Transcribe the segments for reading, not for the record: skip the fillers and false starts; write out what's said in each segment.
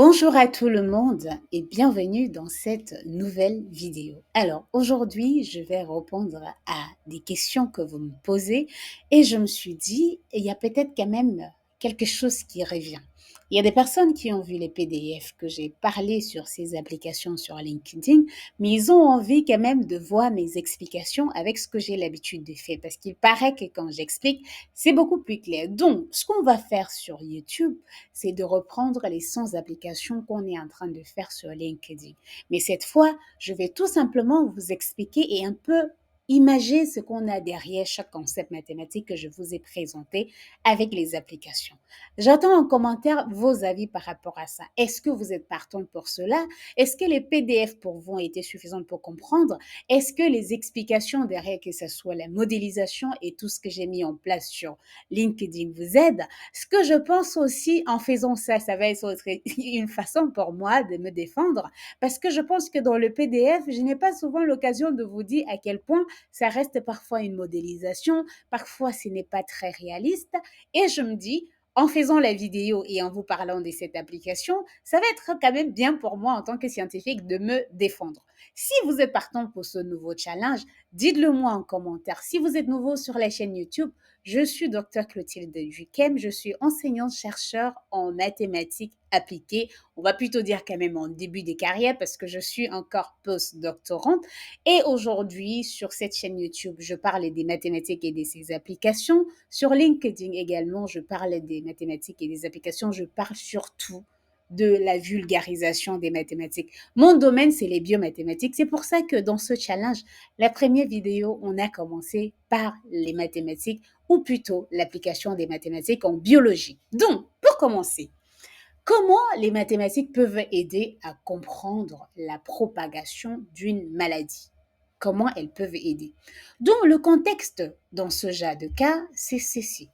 Bonjour à tout le monde et bienvenue dans cette nouvelle vidéo. Alors aujourd'hui, je vais répondre à des questions que vous me posez et je me suis dit, il y a peut-être quand même quelque chose qui revient. Il y a des personnes qui ont vu les PDF que j'ai parlé sur ces applications sur LinkedIn, mais ils ont envie quand même de voir mes explications avec ce que j'ai l'habitude de faire parce qu'il paraît que quand j'explique, c'est beaucoup plus clair. Donc, ce qu'on va faire sur YouTube, c'est de reprendre les 100 applications qu'on est en train de faire sur LinkedIn. Mais cette fois, je vais tout simplement vous expliquer et un peu imager ce qu'on a derrière chaque concept mathématique que je vous ai présenté avec les applications. J'attends en commentaire vos avis par rapport à ça. Est-ce que vous êtes partant pour cela? Est-ce que les PDF pour vous ont été suffisantes pour comprendre? Est-ce que les explications derrière, que ce soit la modélisation et tout ce que j'ai mis en place sur LinkedIn vous aident? Ce que je pense aussi en faisant ça, ça va être une façon pour moi de me défendre parce que je pense que dans le PDF, je n'ai pas souvent l'occasion de vous dire à quel point ça reste parfois une modélisation, parfois ce n'est pas très réaliste et je me dis, en faisant la vidéo et en vous parlant de cette application, ça va être quand même bien pour moi en tant que scientifique de me défendre. Si vous êtes partant pour ce nouveau challenge, dites-le moi en commentaire. Si vous êtes nouveau sur la chaîne YouTube, je suis Dr Clotilde Duquesne, je suis enseignante-chercheur en mathématiques appliquées. On va plutôt dire quand même en début de carrière parce que je suis encore post-doctorante. Et aujourd'hui, sur cette chaîne YouTube, je parle des mathématiques et de ses applications. Sur LinkedIn également, je parle des mathématiques et des applications. Je parle surtout de la vulgarisation des mathématiques. Mon domaine, c'est les biomathématiques. C'est pour ça que dans ce challenge, la première vidéo, on a commencé par les mathématiques ou plutôt l'application des mathématiques en biologie. Donc, pour commencer, comment les mathématiques peuvent aider à comprendre la propagation d'une maladie? Comment elles peuvent aider? Donc, le contexte dans ce genre de cas, c'est ceci.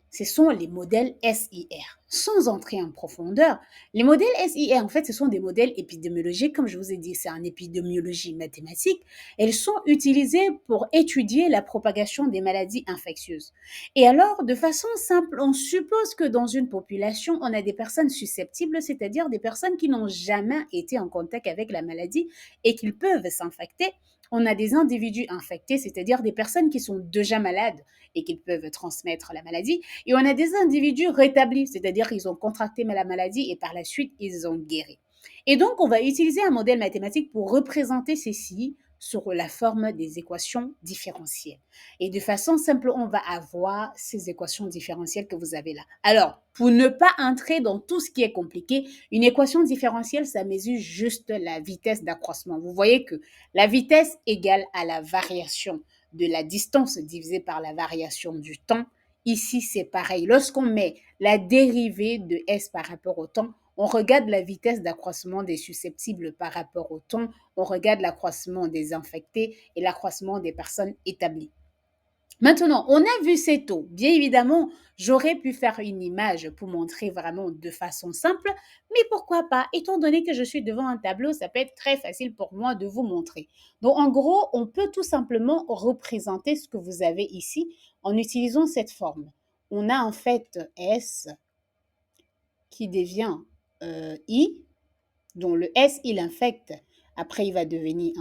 Ce sont les modèles SIR. Sans entrer en profondeur, les modèles SIR, en fait, ce sont des modèles épidémiologiques, comme je vous ai dit, c'est en épidémiologie mathématique. Elles sont utilisées pour étudier la propagation des maladies infectieuses. Et alors, de façon simple, on suppose que dans une population, on a des personnes susceptibles, c'est-à-dire des personnes qui n'ont jamais été en contact avec la maladie et qui peuvent s'infecter. On a des individus infectés, c'est-à-dire des personnes qui sont déjà malades et qui peuvent transmettre la maladie. Et on a des individus rétablis, c'est-à-dire qu'ils ont contracté la maladie et par la suite, ils ont guéri. Et donc, on va utiliser un modèle mathématique pour représenter ceci sur la forme des équations différentielles. Et de façon simple, on va avoir ces équations différentielles que vous avez là. Alors, pour ne pas entrer dans tout ce qui est compliqué, une équation différentielle, ça mesure juste la vitesse d'accroissement. Vous voyez que la vitesse égale à la variation de la distance divisée par la variation du temps. Ici, c'est pareil. Lorsqu'on met la dérivée de S par rapport au temps, on regarde la vitesse d'accroissement des susceptibles par rapport au temps, on regarde l'accroissement des infectés et l'accroissement des personnes établies. Maintenant, on a vu ces taux. Bien évidemment, j'aurais pu faire une image pour montrer vraiment de façon simple, mais pourquoi pas? Étant donné que je suis devant un tableau, ça peut être très facile pour moi de vous montrer. Donc, en gros, on peut tout simplement représenter ce que vous avez ici en utilisant cette forme. On a en fait S qui devient I, dont le S, il infecte, après il va devenir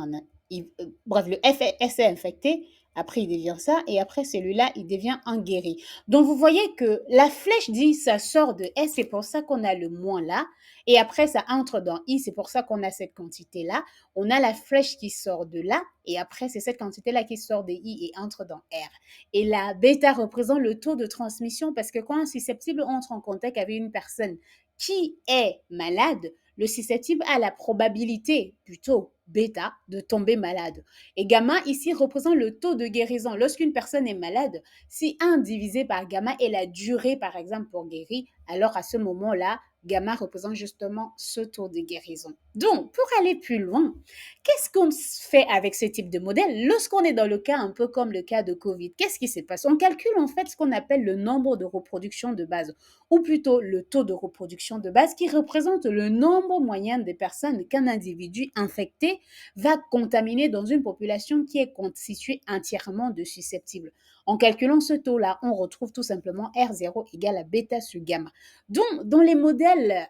bref, le S est infecté, après il devient ça, et après celui-là, il devient un guéri. Donc vous voyez que la flèche dit ça sort de S, c'est pour ça qu'on a le moins là, et après ça entre dans I, c'est pour ça qu'on a cette quantité-là. On a la flèche qui sort de là, et après c'est cette quantité-là qui sort de I et entre dans R. Et la bêta représente le taux de transmission, parce que quand un susceptible entre en contact avec une personne qui est malade, le susceptible a la probabilité, plutôt bêta, de tomber malade. Et gamma ici représente le taux de guérison. Lorsqu'une personne est malade, si 1 divisé par gamma est la durée, par exemple, pour guérir, alors à ce moment-là, gamma représente justement ce taux de guérison. Donc, pour aller plus loin, qu'est-ce qu'on fait avec ce type de modèle lorsqu'on est dans le cas un peu comme le cas de Covid? Qu'est-ce qui se passe? On calcule en fait ce qu'on appelle le nombre de reproductions de base, ou plutôt le taux de reproduction de base qui représente le nombre moyen de personnes qu'un individu infecté va contaminer dans une population qui est constituée entièrement de susceptibles. En calculant ce taux-là, on retrouve tout simplement R0 égale à bêta sur gamma. Donc, dans les modèles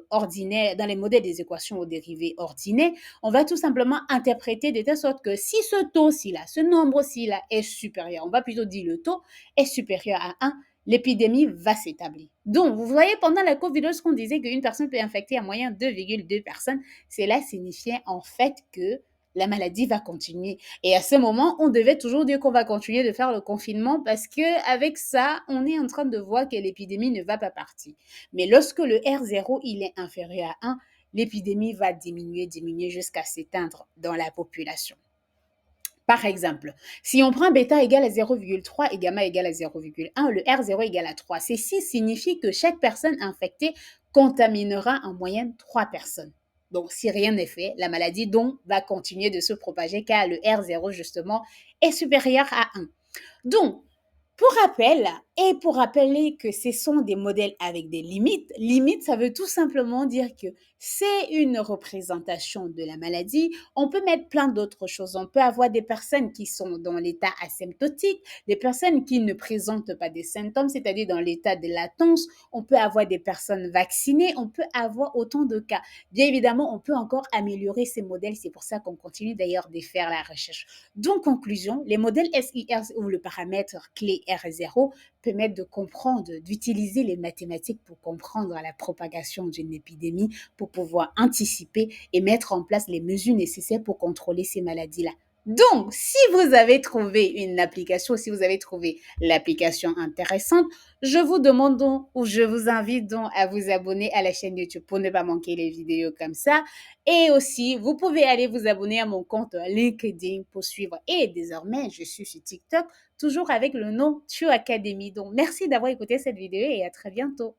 ordinaires, dans les modèles des équations aux dérivées ordinaires, on va tout simplement interpréter de telle sorte que si ce taux-ci là, ce nombre-ci là est supérieur, on va plutôt dire le taux est supérieur à 1, l'épidémie va s'établir. Donc, vous voyez, pendant la COVID, lorsqu'on disait qu'une personne peut infecter en moyenne 2,2 personnes, cela signifiait en fait que la maladie va continuer. Et à ce moment, on devait toujours dire qu'on va continuer de faire le confinement parce que avec ça, on est en train de voir que l'épidémie ne va pas partir. Mais lorsque le R0 il est inférieur à 1, l'épidémie va diminuer jusqu'à s'éteindre dans la population. Par exemple, si on prend bêta égale à 0,3 et gamma égale à 0,1, le R0 égale à 3. Ceci signifie que chaque personne infectée contaminera en moyenne 3 personnes. Donc, si rien n'est fait, la maladie donc va continuer de se propager car le R0 justement est supérieur à 1. Donc, pour rappel, et pour rappeler que ce sont des modèles avec des limites, limite, ça veut tout simplement dire que c'est une représentation de la maladie. On peut mettre plein d'autres choses. On peut avoir des personnes qui sont dans l'état asymptotique, des personnes qui ne présentent pas des symptômes, c'est-à-dire dans l'état de latence. On peut avoir des personnes vaccinées. On peut avoir autant de cas. Bien évidemment, on peut encore améliorer ces modèles. C'est pour ça qu'on continue d'ailleurs de faire la recherche. Donc, conclusion, les modèles SIR ou le paramètre clé R0 permettent de comprendre, d'utiliser les mathématiques pour comprendre la propagation d'une épidémie, pour pouvoir anticiper et mettre en place les mesures nécessaires pour contrôler ces maladies-là. Donc, si vous avez trouvé une application, si vous avez trouvé l'application intéressante, je vous demande donc, ou je vous invite donc à vous abonner à la chaîne YouTube pour ne pas manquer les vidéos comme ça. Et aussi, vous pouvez aller vous abonner à mon compte LinkedIn pour suivre. Et désormais, je suis sur TikTok, toujours avec le nom Tio Academy. Donc, merci d'avoir écouté cette vidéo et à très bientôt.